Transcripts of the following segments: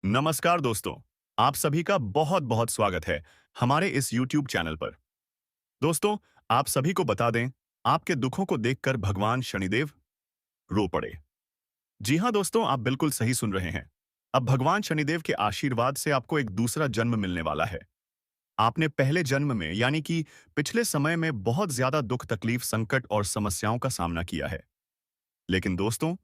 नमस्कार दोस्तों। आप सभी का बहुत बहुत स्वागत है हमारे इस YouTube चैनल पर। दोस्तों, आप सभी को बता दें, आपके दुखों को देखकर भगवान शनिदेव रो पड़े। जी हाँ दोस्तों, आप बिल्कुल सही सुन रहे हैं। अब भगवान शनिदेव के आशीर्वाद से आपको एक दूसरा जन्म मिलने वाला है। आपने पहले जन्म में यानी कि पिछले समय में बहुत ज्यादा दुख तकलीफ संकट और समस्याओं का सामना किया है। लेकिन दोस्तों,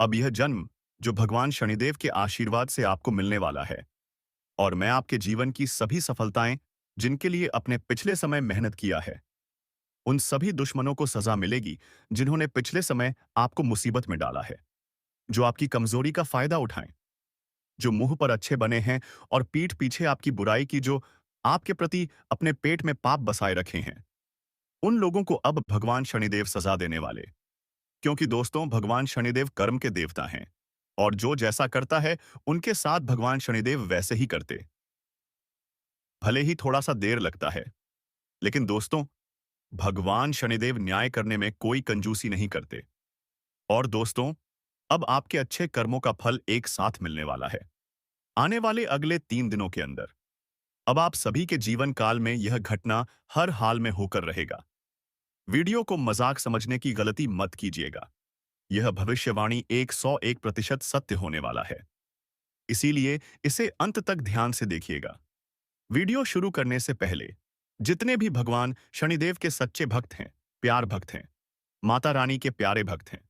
अब यह जन्म जो भगवान शनिदेव के आशीर्वाद से आपको मिलने वाला है, और मैं आपके जीवन की सभी सफलताएं जिनके लिए अपने पिछले समय मेहनत किया है, उन सभी दुश्मनों को सजा मिलेगी जिन्होंने पिछले समय आपको मुसीबत में डाला है, जो आपकी कमजोरी का फायदा उठाएं, जो मुंह पर अच्छे बने हैं और पीठ पीछे आपकी बुराई की, जो आपके प्रति अपने पेट में पाप बसाए रखे हैं। उन लोगों को अब भगवान शनिदेव सजा देने वाले, क्योंकि दोस्तों भगवान शनिदेव कर्म के देवता हैं, और जो जैसा करता है उनके साथ भगवान शनिदेव वैसे ही करते। भले ही थोड़ा सा देर लगता है, लेकिन दोस्तों भगवान शनिदेव न्याय करने में कोई कंजूसी नहीं करते। और दोस्तों, अब आपके अच्छे कर्मों का फल एक साथ मिलने वाला है आने वाले अगले 3 दिनों के अंदर। अब आप सभी के जीवन काल में यह घटना हर हाल में होकर रहेगा। वीडियो को मजाक समझने की गलती मत कीजिएगा। यह भविष्यवाणी 101% सत्य होने वाला है, इसीलिए इसे अंत तक ध्यान से देखिएगा। वीडियो शुरू करने से पहले जितने भी भगवान शनिदेव के सच्चे भक्त हैं, प्यार भक्त हैं, माता रानी के प्यारे भक्त हैं,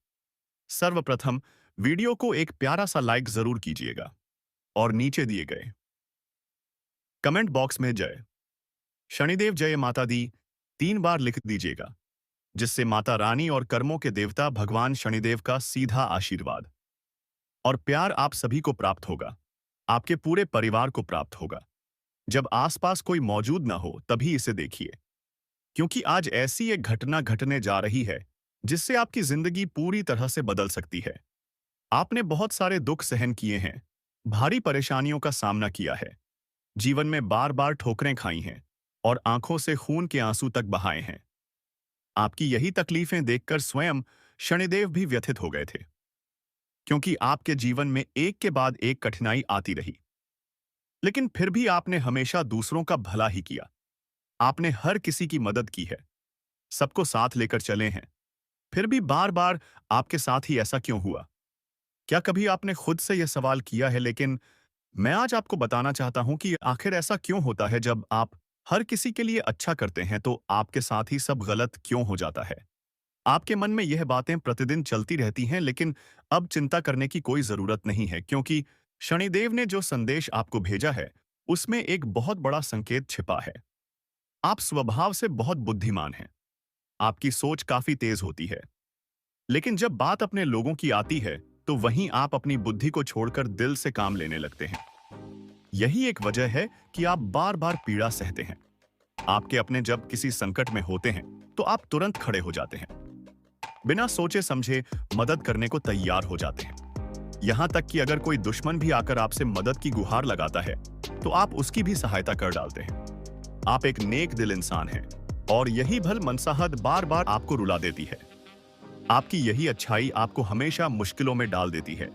सर्वप्रथम वीडियो को एक प्यारा सा लाइक जरूर कीजिएगा और नीचे दिए गए कमेंट बॉक्स में जय शनिदेव जय माता दी 3 बार लिख दीजिएगा, जिससे माता रानी और कर्मों के देवता भगवान शनिदेव का सीधा आशीर्वाद और प्यार आप सभी को प्राप्त होगा, आपके पूरे परिवार को प्राप्त होगा। जब आसपास कोई मौजूद ना हो तभी इसे देखिए, क्योंकि आज ऐसी एक घटना घटने जा रही है जिससे आपकी जिंदगी पूरी तरह से बदल सकती है। आपने बहुत सारे दुख सहन किए हैं, भारी परेशानियों का सामना किया है, जीवन में बार बार ठोकरें खाई हैं और आंखों से खून के आंसू तक बहाए हैं। आपकी यही तकलीफें देखकर स्वयं शनिदेव भी व्यथित हो गए थे, क्योंकि आपके जीवन में एक के बाद एक कठिनाई आती रही। लेकिन फिर भी आपने हमेशा दूसरों का भला ही किया। आपने हर किसी की मदद की है, सबको साथ लेकर चले हैं। फिर भी बार बार आपके साथ ही ऐसा क्यों हुआ? क्या कभी आपने खुद से यह सवाल किया है? लेकिन मैं आज आपको बताना चाहता हूं कि आखिर ऐसा क्यों होता है, जब आप हर किसी के लिए अच्छा करते हैं तो आपके साथ ही सब गलत क्यों हो जाता है? आपके मन में यह बातें प्रतिदिन चलती रहती हैं, लेकिन अब चिंता करने की कोई जरूरत नहीं है, क्योंकि शनिदेव ने जो संदेश आपको भेजा है उसमें एक बहुत बड़ा संकेत छिपा है। आप स्वभाव से बहुत बुद्धिमान हैं, आपकी सोच काफी तेज होती है, लेकिन जब बात अपने लोगों की आती है तो वहीं आप अपनी बुद्धि को छोड़कर दिल से काम लेने लगते हैं। यही एक वजह है कि आप बार बार पीड़ा सहते हैं। आपके अपने जब किसी संकट में होते हैं तो आप तुरंत खड़े हो जाते हैं, बिना सोचे समझे मदद करने को तैयार हो जाते हैं। यहां तक कि अगर कोई दुश्मन भी आकर आपसे मदद की गुहार लगाता है तो आप उसकी भी सहायता कर डालते हैं। आप एक नेक दिल इंसान हैं, और यही भल मनसाहत बार बार आपको रुला देती है। आपकी यही अच्छाई आपको हमेशा मुश्किलों में डाल देती है।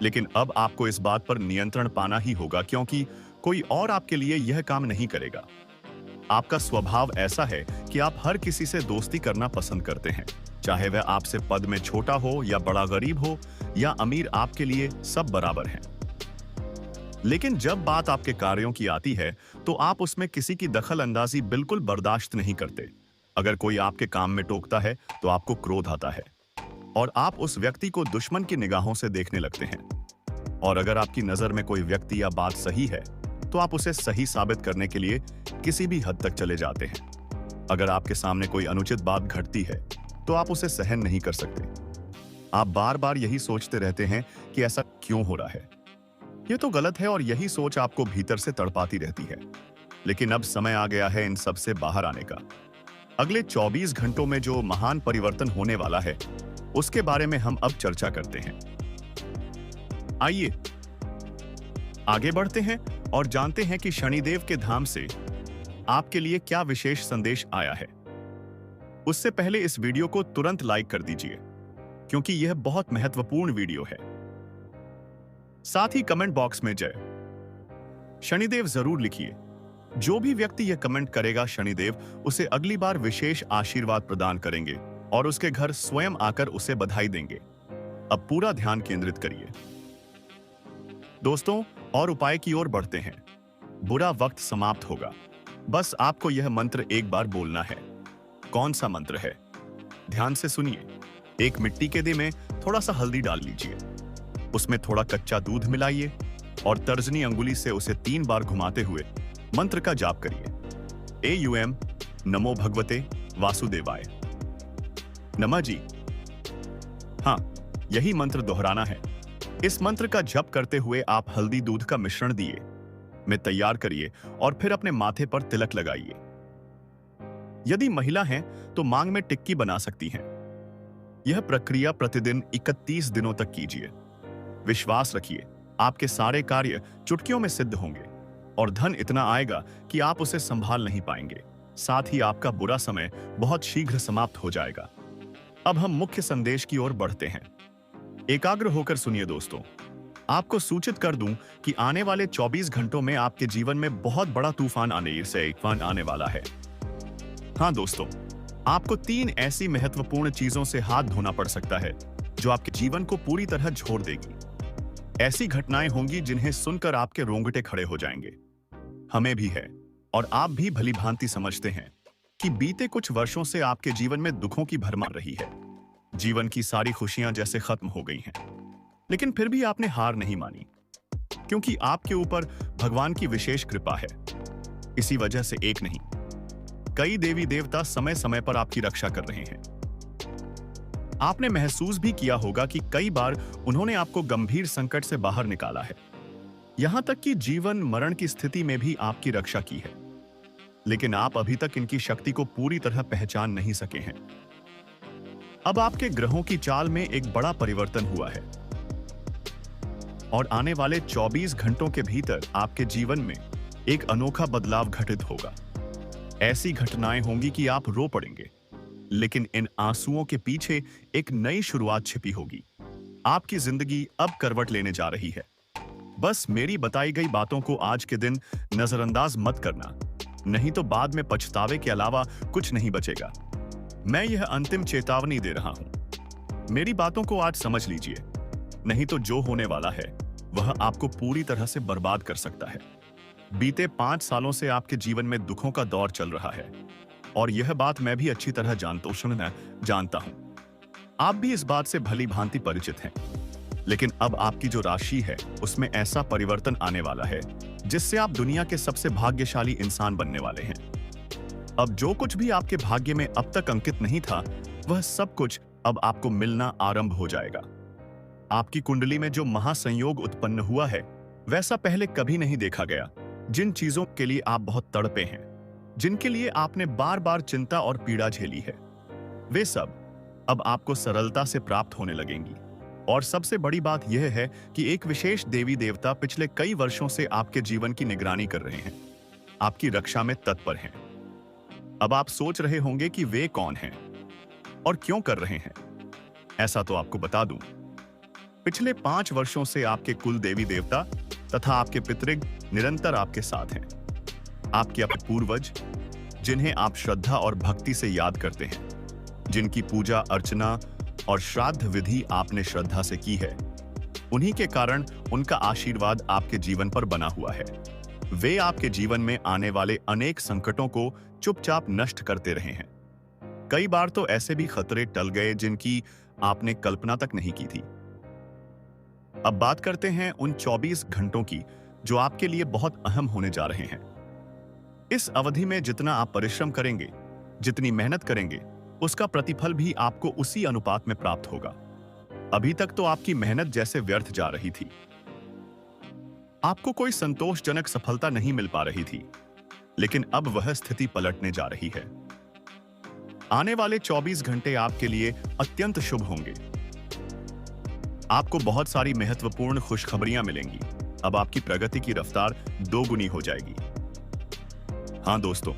लेकिन अब आपको इस बात पर नियंत्रण पाना ही होगा, क्योंकि कोई और आपके लिए यह काम नहीं करेगा। आपका स्वभाव ऐसा है कि आप हर किसी से दोस्ती करना पसंद करते हैं, चाहे वह आपसे पद में छोटा हो या बड़ा गरीब हो या अमीर, आपके लिए सब बराबर हैं। लेकिन जब बात आपके कार्यों की आती है तो आप उसमें किसी की दखल अंदाजी बिल्कुल बर्दाश्त नहीं करते। अगर कोई आपके काम में टोकता है तो आपको क्रोध आता है और आप उस व्यक्ति को दुश्मन की निगाहों से देखने लगते हैं। और अगर आपकी नजर में कोई व्यक्ति या बात सही है तो आप उसे सही साबित करने के लिए किसी भी हद तक चले जाते हैं। अगर आपके सामने कोई अनुचित बात घटती है तो आप उसे सहन नहीं कर सकते। आप बार बार यही सोचते रहते हैं कि ऐसा क्यों हो रहा है, ये तो गलत है, और यही सोच आपको भीतर से तड़पाती रहती है। लेकिन अब समय आ गया है इन सब से बाहर आने का। अगले 24 घंटों में जो महान परिवर्तन होने वाला है उसके बारे में हम अब चर्चा करते हैं। आइए आगे बढ़ते हैं और जानते हैं कि शनिदेव के धाम से आपके लिए क्या विशेष संदेश आया है। उससे पहले इस वीडियो को तुरंत लाइक कर दीजिए, क्योंकि यह बहुत महत्वपूर्ण वीडियो है। साथ ही कमेंट बॉक्स में जय शनिदेव जरूर लिखिए। जो भी व्यक्ति यह कमेंट करेगा, शनिदेव उसे अगली बार विशेष आशीर्वाद प्रदान करेंगे और उसके घर स्वयं आकर उसे बधाई देंगे। अब पूरा ध्यान केंद्रित करिए दोस्तों, और उपाय की ओर बढ़ते हैं। बुरा वक्त समाप्त होगा। बस आपको यह मंत्र एक बार बोलना है। कौन सा मंत्र है? ध्यान से सुनिए। एक मिट्टी के दे में थोड़ा सा हल्दी डाल लीजिए, उसमें थोड़ा कच्चा दूध मिलाइए और तर्जनी अंगुली से उसे 3 बार घुमाते हुए मंत्र का जाप करिए। AUM नमो भगवते वासुदेवाय नमः जी। हाँ, यही मंत्र दोहराना है। इस मंत्र का जप करते हुए आप हल्दी दूध का मिश्रण दिए में तैयार करिए और फिर अपने माथे पर तिलक लगाइए। यदि महिला हैं तो मांग में टिक्की बना सकती हैं। यह प्रक्रिया प्रतिदिन 31 दिनों तक कीजिए। विश्वास रखिए, आपके सारे कार्य चुटकियों में सिद्ध होंगे और धन इतना आएगा कि आप उसे संभाल नहीं पाएंगे। साथ ही आपका बुरा समय बहुत शीघ्र समाप्त हो जाएगा। अब हम मुख्य संदेश की ओर बढ़ते हैं। एकाग्र होकर सुनिए दोस्तों। आपको सूचित कर दूं कि आने वाले 24 घंटों में आपके जीवन में बहुत बड़ा तूफान आने वाला है। हाँ दोस्तों, आपको 3 ऐसी महत्वपूर्ण चीजों से हाथ धोना पड़ सकता है जो आपके जीवन को पूरी तरह झोड़ देगी। ऐसी घटनाएं होंगी जिन्हें सुनकर आपके रोंगटे खड़े हो जाएंगे। हमें भी है और आप भी भली भांति समझते हैं कि बीते कुछ वर्षों से आपके जीवन में दुखों की भरमार रही है। जीवन की सारी खुशियां जैसे खत्म हो गई हैं, लेकिन फिर भी आपने हार नहीं मानी, क्योंकि आपके ऊपर भगवान की विशेष कृपा है। इसी वजह से एक नहीं, कई देवी देवता समय समय पर आपकी रक्षा कर रहे हैं। आपने महसूस भी किया होगा कि कई बार उन्होंने आपको गंभीर संकट से बाहर निकाला है, यहां तक कि जीवन मरण की स्थिति में भी आपकी रक्षा की है। लेकिन आप अभी तक इनकी शक्ति को पूरी तरह पहचान नहीं सके हैं। अब आपके ग्रहों की चाल में एक बड़ा परिवर्तन हुआ है और आने वाले 24 घंटों के भीतर आपके जीवन में एक अनोखा बदलाव घटित होगा। ऐसी घटनाएं होंगी कि आप रो पड़ेंगे, लेकिन इन आंसुओं के पीछे एक नई शुरुआत छिपी होगी। आपकी जिंदगी अब करवट लेने जा रही है। बस मेरी बताई गई बातों को आज के दिन नजरअंदाज मत करना, नहीं तो बाद में पछतावे के अलावा कुछ नहीं बचेगा। मैं यह अंतिम चेतावनी दे रहा हूं। मेरी बातों को आज समझ लीजिए, नहीं तो जो होने वाला है वह आपको पूरी तरह से बर्बाद कर सकता है। बीते 5 सालों से आपके जीवन में दुखों का दौर चल रहा है और यह बात मैं भी अच्छी तरह जानता हूं। आप भी इस बात से भली भांति परिचित हैं। लेकिन अब आपकी जो राशि है उसमें ऐसा परिवर्तन आने वाला है जिससे आप दुनिया के सबसे भाग्यशाली इंसान बनने वाले हैं। अब जो कुछ भी आपके भाग्य में अब तक अंकित नहीं था, वह सब कुछ अब आपको मिलना आरंभ हो जाएगा। आपकी कुंडली में जो महासंयोग उत्पन्न हुआ है, वैसा पहले कभी नहीं देखा गया। जिन चीजों के लिए आप बहुत तड़पे हैं, जिनके लिए आपने बार बार चिंता और पीड़ा झेली है, वे सब अब आपको सरलता से प्राप्त होने लगेंगी। और सबसे बड़ी बात यह है कि एक विशेष देवी देवता पिछले कई वर्षों से आपके जीवन की निगरानी कर रहे हैं, आपकी रक्षा में तत्पर हैं। अब आप सोच रहे होंगे कि वे कौन हैं और क्यों कर रहे हैं। ऐसा तो आपको बता दूं, पिछले 5 वर्षों से आपके कुल देवी देवता तथा आपके पितृग निरंतर आपके साथ हैं। आपके अपने पूर्वज, जिन्हें आप श्रद्धा और भक्ति से याद करते हैं, जिनकी पूजा अर्चना और श्राद्ध विधि आपने श्रद्धा से की है, उन्हीं के कारण उनका आशीर्वाद आपके जीवन पर बना हुआ है। वे आपके जीवन में आने वाले अनेक संकटों को चुपचाप नष्ट करते रहे हैं। कई बार तो ऐसे भी खतरे टल गए जिनकी आपने कल्पना तक नहीं की थी। अब बात करते हैं उन 24 घंटों की जो आपके लिए बहुत अहम होने जा रहे हैं। इस अवधि में जितना आप परिश्रम करेंगे, जितनी मेहनत करेंगे, उसका प्रतिफल भी आपको उसी अनुपात में प्राप्त होगा। अभी तक तो आपकी मेहनत जैसे व्यर्थ जा रही थी। आपको कोई संतोषजनक सफलता नहीं मिल पा रही थी, लेकिन अब वह स्थिति पलटने जा रही है। आने वाले 24 घंटे आपके लिए अत्यंत शुभ होंगे। आपको बहुत सारी महत्वपूर्ण खुशखबरियां मिलेंगी। अब आपकी प्रगति की रफ्तार 2 गुनी हो जाएगी। हाँ दोस्तों,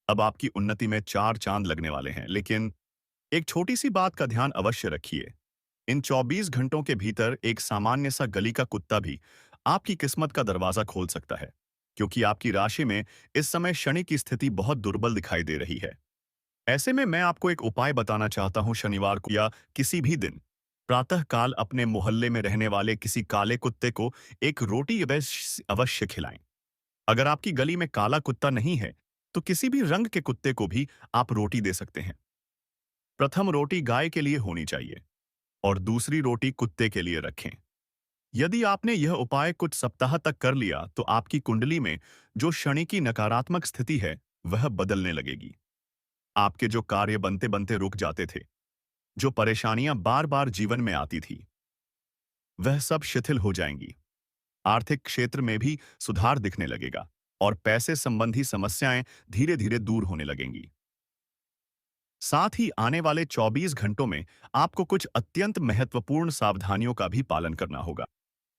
अब आपकी उन्नति में 4 चांद लगने वाले हैं। लेकिन एक छोटी सी बात का ध्यान अवश्य रखिए। इन 24 घंटों के भीतर एक सामान्य सा गली का कुत्ता भी आपकी किस्मत का दरवाजा खोल सकता है, क्योंकि आपकी राशि में इस समय शनि की स्थिति बहुत दुर्बल दिखाई दे रही है। ऐसे में मैं आपको एक उपाय बताना चाहता हूं, शनिवार को या किसी भी दिन प्रातः काल अपने मोहल्ले में रहने वाले किसी काले कुत्ते को एक रोटी अवश्य अवश्य खिलाएं। अगर आपकी गली में काला कुत्ता नहीं है, तो किसी भी रंग के कुत्ते को भी आप रोटी दे सकते हैं। प्रथम रोटी गाय के लिए होनी चाहिए और दूसरी रोटी कुत्ते के लिए रखें। यदि आपने यह उपाय कुछ सप्ताह तक कर लिया, तो आपकी कुंडली में जो शनि की नकारात्मक स्थिति है, वह बदलने लगेगी। आपके जो कार्य बनते बनते रुक जाते थे, जो परेशानियां बार बार जीवन में आती थी, वह सब शिथिल हो जाएंगी। आर्थिक क्षेत्र में भी सुधार दिखने लगेगा और पैसे संबंधी समस्याएं धीरे धीरे दूर होने लगेंगी। साथ ही आने वाले 24 घंटों में आपको कुछ अत्यंत महत्वपूर्ण सावधानियों का भी पालन करना होगा।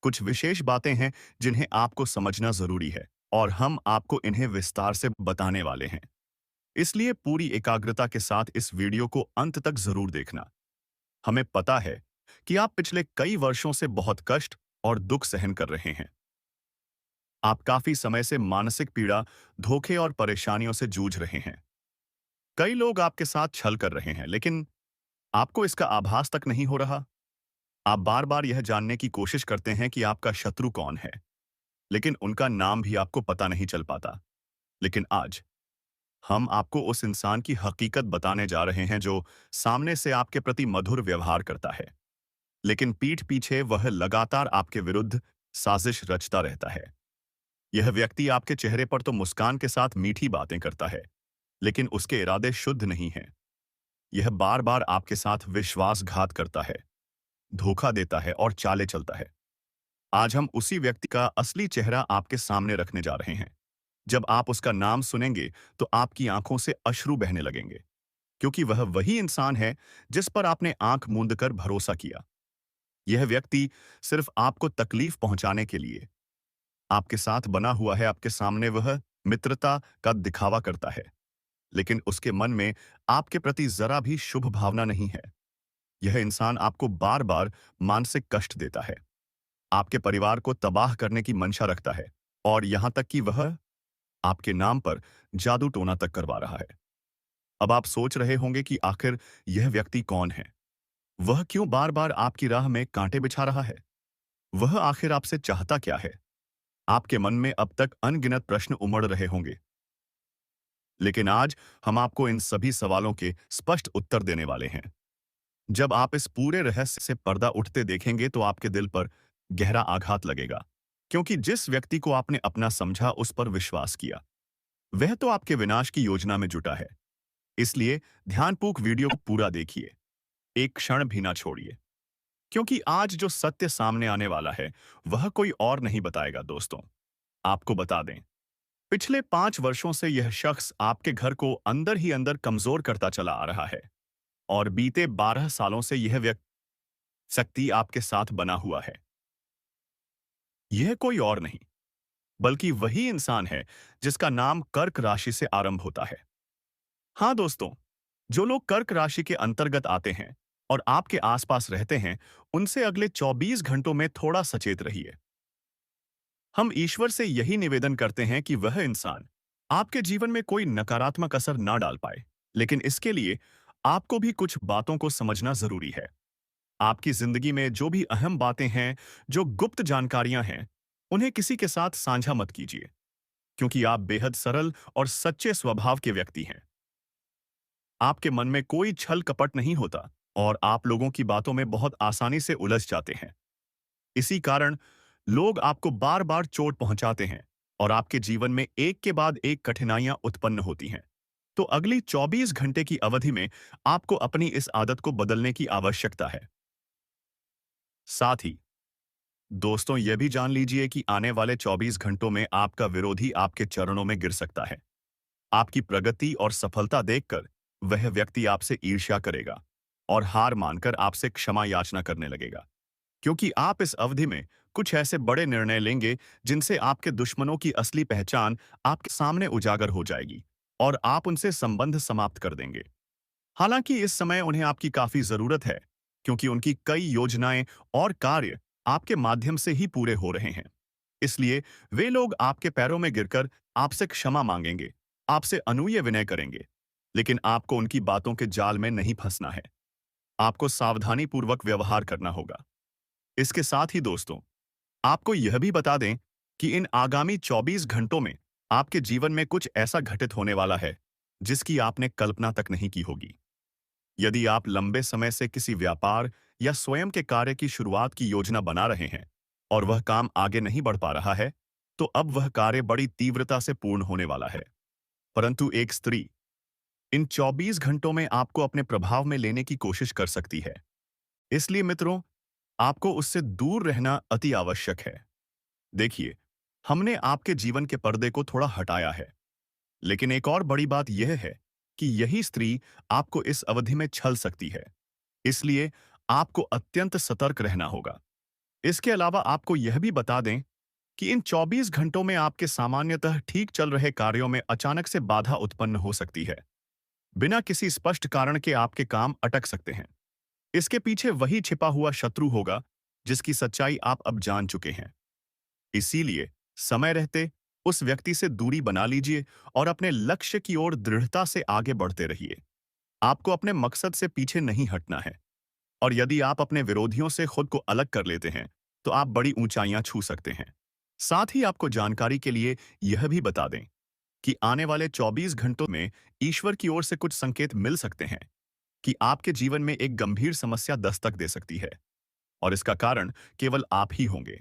कुछ विशेष बातें हैं जिन्हें आपको समझना जरूरी है और हम आपको इन्हें विस्तार से बताने वाले हैं। इसलिए पूरी एकाग्रता के साथ इस वीडियो को अंत तक जरूर देखना। हमें पता है कि आप पिछले कई वर्षों से बहुत कष्ट और दुख सहन कर रहे हैं। आप काफी समय से मानसिक पीड़ा, धोखे और परेशानियों से जूझ रहे हैं। कई लोग आपके साथ छल कर रहे हैं, लेकिन आपको इसका आभास तक नहीं हो रहा। आप बार बार यह जानने की कोशिश करते हैं कि आपका शत्रु कौन है, लेकिन उनका नाम भी आपको पता नहीं चल पाता। लेकिन आज हम आपको उस इंसान की हकीकत बताने जा रहे हैं जो सामने से आपके प्रति मधुर व्यवहार करता है, लेकिन पीठ पीछे वह लगातार आपके विरुद्ध साजिश रचता रहता है। यह व्यक्ति आपके चेहरे पर तो मुस्कान के साथ मीठी बातें करता है, लेकिन उसके इरादे शुद्ध नहीं हैं। यह बार बार आपके साथ विश्वासघात करता है, धोखा देता है और चाले चलता है। आज हम उसी व्यक्ति का असली चेहरा आपके सामने रखने जा रहे हैं। जब आप उसका नाम सुनेंगे, तो आपकी आंखों से अश्रु बहने लगेंगे, क्योंकि वह वही इंसान है जिस पर आपने आंख मूंद कर भरोसा किया। यह व्यक्ति सिर्फ आपको तकलीफ पहुंचाने के लिए आपके साथ बना हुआ है। आपके सामने वह मित्रता का दिखावा करता है, लेकिन उसके मन में आपके प्रति जरा भी शुभ भावना नहीं है। यह इंसान आपको बार बार मानसिक कष्ट देता है, आपके परिवार को तबाह करने की मंशा रखता है और यहां तक कि वह आपके नाम पर जादू टोना तक करवा रहा है। अब आप सोच रहे होंगे कि आखिर यह व्यक्ति कौन है? वह क्यों बार बार आपकी राह में कांटे बिछा रहा है? वह आखिर आपसे चाहता क्या है? आपके मन में अब तक अनगिनत प्रश्न उमड़ रहे होंगे, लेकिन आज हम आपको इन सभी सवालों के स्पष्ट उत्तर देने वाले हैं। जब आप इस पूरे रहस्य से पर्दा उठते देखेंगे, तो आपके दिल पर गहरा आघात लगेगा, क्योंकि जिस व्यक्ति को आपने अपना समझा, उस पर विश्वास किया, वह तो आपके विनाश की योजना में जुटा है। इसलिए ध्यानपूर्वक वीडियो को पूरा देखिए, एक क्षण भी ना छोड़िए, क्योंकि आज जो सत्य सामने आने वाला है, वह कोई और नहीं बताएगा। दोस्तों, आपको बता दें, पिछले 5 वर्षों से यह शख्स आपके घर को अंदर ही अंदर कमजोर करता चला आ रहा है और बीते 12 सालों से यह शक्ति आपके साथ बना हुआ है। यह कोई और नहीं, बल्कि वही इंसान है जिसका नाम कर्क राशि से आरंभ होता है। हाँ दोस्तों, जो लोग कर्क राशि के अंतर्गत आते हैं और आपके आसपास रहते हैं, उनसे अगले 24 घंटों में थोड़ा सचेत रहिए। हम ईश्वर से यही निवेदन करते हैं कि वह इंसान आपके जीवन में कोई नकारात्मक असर ना डाल पाए, लेकिन इसके लिए आपको भी कुछ बातों को समझना जरूरी है। आपकी जिंदगी में जो भी अहम बातें हैं, जो गुप्त जानकारियां हैं, उन्हें किसी के साथ साझा मत कीजिए, क्योंकि आप बेहद सरल और सच्चे स्वभाव के व्यक्ति हैं। आपके मन में कोई छल कपट नहीं होता और आप लोगों की बातों में बहुत आसानी से उलझ जाते हैं। इसी कारण लोग आपको बार बार चोट पहुंचाते हैं और आपके जीवन में एक के बाद एक कठिनाइयां उत्पन्न होती हैं। तो अगली 24 घंटे की अवधि में आपको अपनी इस आदत को बदलने की आवश्यकता है। साथ ही दोस्तों, यह भी जान लीजिए कि आने वाले 24 घंटों में आपका विरोधी आपके चरणों में गिर सकता है। आपकी प्रगति और सफलता देखकर वह व्यक्ति आपसे ईर्ष्या करेगा और हार मानकर आपसे क्षमा याचना करने लगेगा, क्योंकि आप इस अवधि में कुछ ऐसे बड़े निर्णय लेंगे जिनसे आपके दुश्मनों की असली पहचान आपके सामने उजागर हो जाएगी और आप उनसे संबंध समाप्त कर देंगे। हालांकि इस समय उन्हें आपकी काफी जरूरत है, क्योंकि उनकी कई योजनाएं और कार्य आपके माध्यम से ही पूरे हो रहे हैं। इसलिए वे लोग आपके पैरों में गिरकर आपसे क्षमा मांगेंगे, आपसे अनुनय विनय करेंगे। लेकिन आपको उनकी बातों के जाल में नहीं फंसना है। आपको सावधानी पूर्वक व्यवहार करना होगा। इसके साथ ही दोस्तों, आपको यह भी बता दें कि इन आगामी 24 घंटों में आपके जीवन में कुछ ऐसा घटित होने वाला है जिसकी आपने कल्पना तक नहीं की होगी। यदि आप लंबे समय से किसी व्यापार या स्वयं के कार्य की शुरुआत की योजना बना रहे हैं और वह काम आगे नहीं बढ़ पा रहा है, तो अब वह कार्य बड़ी तीव्रता से पूर्ण होने वाला है। परंतु एक स्त्री इन 24 घंटों में आपको अपने प्रभाव में लेने की कोशिश कर सकती है। इसलिए मित्रों, आपको उससे दूर रहना अति आवश्यक है। देखिए, हमने आपके जीवन के पर्दे को थोड़ा हटाया है, लेकिन एक और बड़ी बात यह है कि यही स्त्री आपको इस अवधि में छल सकती है। इसलिए आपको अत्यंत सतर्क रहना होगा। इसके अलावा आपको यह भी बता दें कि इन 24 घंटों में आपके सामान्यतः ठीक चल रहे कार्यों में अचानक से बाधा उत्पन्न हो सकती है। बिना किसी स्पष्ट कारण के आपके काम अटक सकते हैं। इसके पीछे वही छिपा हुआ शत्रु होगा जिसकी सच्चाई आप अब जान चुके हैं। इसीलिए समय रहते उस व्यक्ति से दूरी बना लीजिए और अपने लक्ष्य की ओर दृढ़ता से आगे बढ़ते रहिए। आपको अपने मकसद से पीछे नहीं हटना है। और यदि आप अपने विरोधियों से खुद को अलग कर लेते हैं, तो आप बड़ी ऊंचाइयां छू सकते हैं। साथ ही आपको जानकारी के लिए यह भी बता दें कि आने वाले 24 घंटों में ईश्वर की ओर से कुछ संकेत मिल सकते हैं कि आपके जीवन में एक गंभीर समस्या दस्तक दे सकती है। और इसका कारण केवल आप ही होंगे,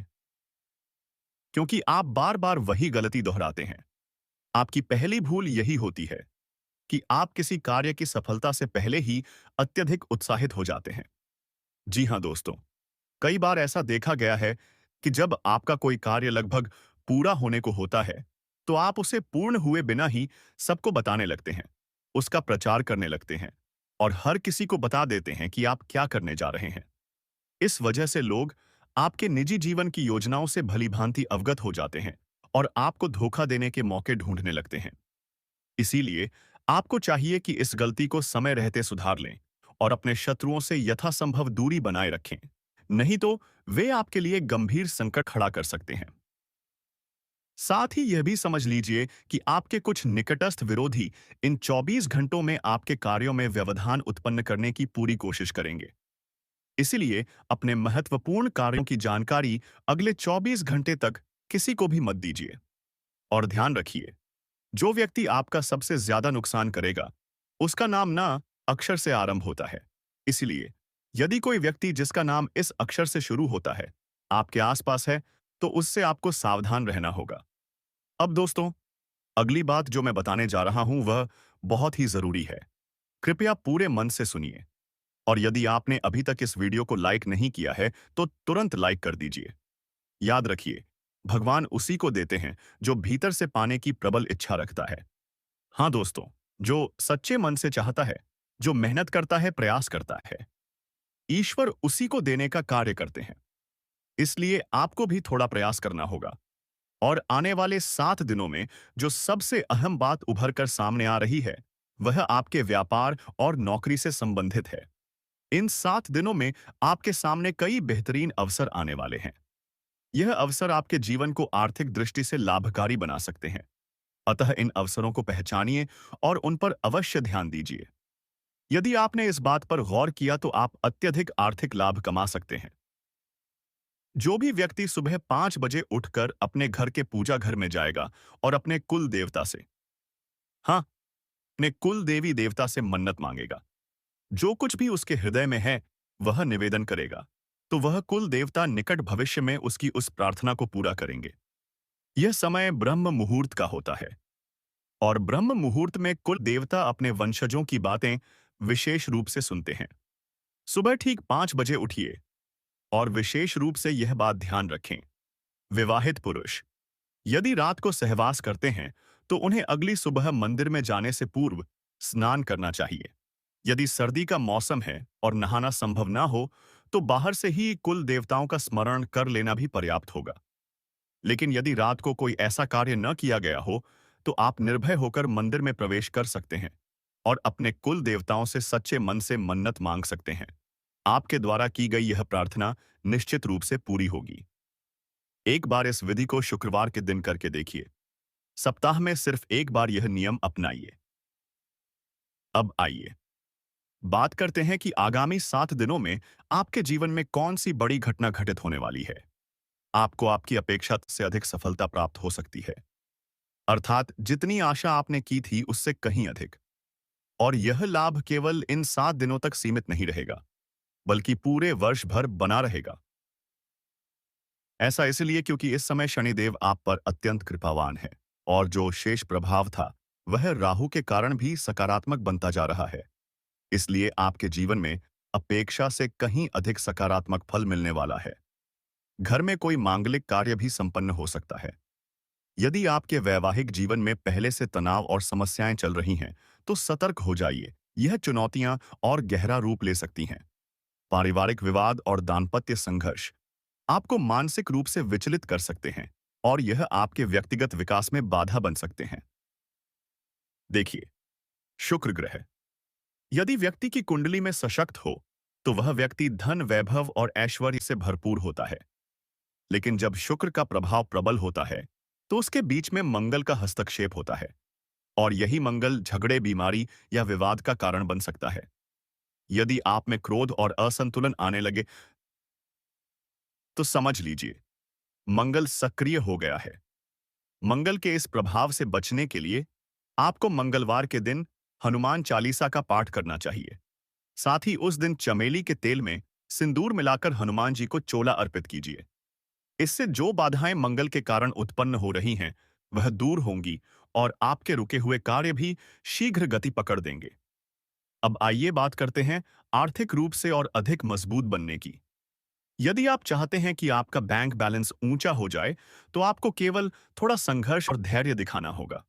क्योंकि आप बार बार वही गलती दोहराते हैं। आपकी पहली भूल यही होती है कि आप किसी कार्य की सफलता से पहले ही अत्यधिक उत्साहित हो जाते हैं। जी हाँ दोस्तों, कई बार ऐसा देखा गया है कि जब आपका कोई कार्य लगभग पूरा होने को होता है, तो आप उसे पूर्ण हुए बिना ही सबको बताने लगते हैं, उसका प्रचार करने लगते हैं और हर किसी को बता देते हैं कि आप क्या करने जा रहे हैं। इस वजह से लोग आपके निजी जीवन की योजनाओं से भलीभांति अवगत हो जाते हैं और आपको धोखा देने के मौके ढूंढने लगते हैं। इसीलिए आपको चाहिए कि इस गलती को समय रहते सुधार लें और अपने शत्रुओं से यथासंभव दूरी बनाए रखें। नहीं तो वे आपके लिए गंभीर संकट खड़ा कर सकते हैं। साथ ही यह भी समझ लीजिए कि आपके कुछ निकटस्थ विरोधी इन 24 घंटों में आपके कार्यों में व्यवधान उत्पन्न करने की पूरी कोशिश करेंगे। इसलिए अपने महत्वपूर्ण कार्यों की जानकारी अगले 24 घंटे तक किसी को भी मत दीजिए। और ध्यान रखिए, जो व्यक्ति आपका सबसे ज्यादा नुकसान करेगा, उसका नाम ना अक्षर से आरंभ होता है। इसलिए यदि कोई व्यक्ति जिसका नाम इस अक्षर से शुरू होता है आपके आसपास है, तो उससे आपको सावधान रहना होगा। अब दोस्तों, अगली बात जो मैं बताने जा रहा हूं वह बहुत ही जरूरी है। कृपया पूरे मन से सुनिए। और यदि आपने अभी तक इस वीडियो को लाइक नहीं किया है, तो तुरंत लाइक कर दीजिए। याद रखिए, भगवान उसी को देते हैं जो भीतर से पाने की प्रबल इच्छा रखता है। हाँ दोस्तों, जो सच्चे मन से चाहता है, जो मेहनत करता है, प्रयास करता है, ईश्वर उसी को देने का कार्य करते हैं। इसलिए आपको भी थोड़ा प्रयास करना होगा। और आने वाले 7 दिनों में जो सबसे अहम बात उभर कर सामने आ रही है, वह आपके व्यापार और नौकरी से संबंधित है। इन 7 दिनों में आपके सामने कई बेहतरीन अवसर आने वाले हैं। यह अवसर आपके जीवन को आर्थिक दृष्टि से लाभकारी बना सकते हैं। अतः इन अवसरों को पहचानिए और उन पर अवश्य ध्यान दीजिए। यदि आपने इस बात पर गौर किया तो आप अत्यधिक आर्थिक लाभ कमा सकते हैं। जो भी व्यक्ति सुबह 5 बजे उठकर अपने घर के पूजा घर में जाएगा और अपने कुल देवता से, हाँ, अपने कुल देवी देवता से मन्नत मांगेगा, जो कुछ भी उसके हृदय में है वह निवेदन करेगा, तो वह कुल देवता निकट भविष्य में उसकी उस प्रार्थना को पूरा करेंगे। यह समय ब्रह्म मुहूर्त का होता है और ब्रह्म मुहूर्त में कुल देवता अपने वंशजों की बातें विशेष रूप से सुनते हैं। सुबह ठीक 5 बजे उठिए और विशेष रूप से यह बात ध्यान रखें, विवाहित पुरुष यदि रात को सहवास करते हैं तो उन्हें अगली सुबह मंदिर में जाने से पूर्व स्नान करना चाहिए। यदि सर्दी का मौसम है और नहाना संभव ना हो, तो बाहर से ही कुल देवताओं का स्मरण कर लेना भी पर्याप्त होगा। लेकिन यदि रात को कोई ऐसा कार्य न किया गया हो, तो आप निर्भय होकर मंदिर में प्रवेश कर सकते हैं और अपने कुल देवताओं से सच्चे मन से मन्नत मांग सकते हैं। आपके द्वारा की गई यह प्रार्थना निश्चित रूप से पूरी होगी। एक बार इस विधि को शुक्रवार के दिन करके देखिए। सप्ताह में सिर्फ एक बार यह नियम अपनाइए। अब आइए बात करते हैं कि आगामी 7 दिनों में आपके जीवन में कौन सी बड़ी घटना घटित होने वाली है। आपको आपकी अपेक्षा से अधिक सफलता प्राप्त हो सकती है, अर्थात जितनी आशा आपने की थी उससे कहीं अधिक। और यह लाभ केवल इन 7 दिनों तक सीमित नहीं रहेगा, बल्कि पूरे वर्ष भर बना रहेगा। ऐसा इसलिए क्योंकि इस समय शनिदेव आप पर अत्यंत कृपावान है, और जो शेष प्रभाव था वह राहु के कारण भी सकारात्मक बनता जा रहा है। इसलिए आपके जीवन में अपेक्षा से कहीं अधिक सकारात्मक फल मिलने वाला है। घर में कोई मांगलिक कार्य भी संपन्न हो सकता है। यदि आपके वैवाहिक जीवन में पहले से तनाव और समस्याएं चल रही हैं, तो सतर्क हो जाइए। यह चुनौतियां और गहरा रूप ले सकती हैं। पारिवारिक विवाद और दाम्पत्य संघर्ष आपको मानसिक रूप से विचलित कर सकते हैं, और यह आपके व्यक्तिगत विकास में बाधा बन सकते हैं। देखिए, शुक्र ग्रह यदि व्यक्ति की कुंडली में सशक्त हो, तो वह व्यक्ति धन, वैभव और ऐश्वर्य से भरपूर होता है। लेकिन जब शुक्र का प्रभाव प्रबल होता है, तो उसके बीच में मंगल का हस्तक्षेप होता है, और यही मंगल झगड़े, बीमारी या विवाद का कारण बन सकता है। यदि आप में क्रोध और असंतुलन आने लगे, तो समझ लीजिए मंगल सक्रिय हो गया है। मंगल के इस प्रभाव से बचने के लिए आपको मंगलवार के दिन हनुमान चालीसा का पाठ करना चाहिए। साथ ही उस दिन चमेली के तेल में सिंदूर मिलाकर हनुमान जी को चोला अर्पित कीजिए। इससे जो बाधाएं मंगल के कारण उत्पन्न हो रही हैं, वह दूर होंगी, और आपके रुके हुए कार्य भी शीघ्र गति पकड़ देंगे। अब आइए बात करते हैं आर्थिक रूप से और अधिक मजबूत बनने की। यदि आप चाहते हैं कि आपका बैंक बैलेंस ऊंचा हो जाए, तो आपको केवल थोड़ा संघर्ष और धैर्य दिखाना होगा।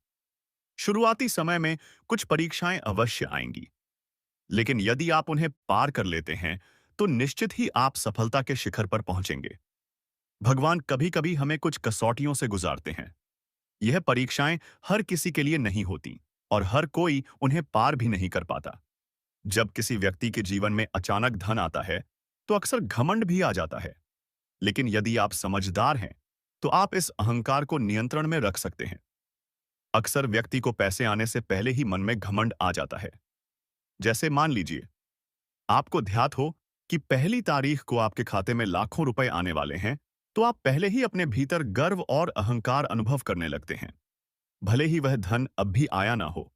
शुरुआती समय में कुछ परीक्षाएं अवश्य आएंगी, लेकिन यदि आप उन्हें पार कर लेते हैं, तो निश्चित ही आप सफलता के शिखर पर पहुंचेंगे। भगवान कभी-कभी हमें कुछ कसौटियों से गुजारते हैं। यह परीक्षाएं हर किसी के लिए नहीं होती, और हर कोई उन्हें पार भी नहीं कर पाता। जब किसी व्यक्ति के जीवन में अचानक धन आता है, तो अक्सर घमंड भी आ जाता है। लेकिन यदि आप समझदार हैं, तो आप इस अहंकार को नियंत्रण में रख सकते हैं। अक्सर व्यक्ति को पैसे आने से पहले ही मन में घमंड आ जाता है। जैसे मान लीजिए, आपको ध्यात हो कि पहली तारीख को आपके खाते में लाखों रुपए आने वाले हैं, तो आप पहले ही अपने भीतर गर्व और अहंकार अनुभव करने लगते हैं, भले ही वह धन अब भी आया ना हो।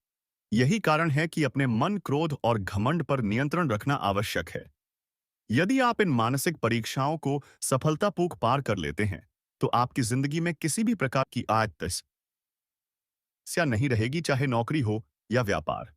यही कारण है कि अपने मन, क्रोध और घमंड पर नियंत्रण रखना आवश्यक है। यदि आप इन मानसिक परीक्षाओं को सफलतापूर्वक पार कर लेते हैं, तो आपकी जिंदगी में किसी भी प्रकार की समस्या नहीं रहेगी, चाहे नौकरी हो या व्यापार।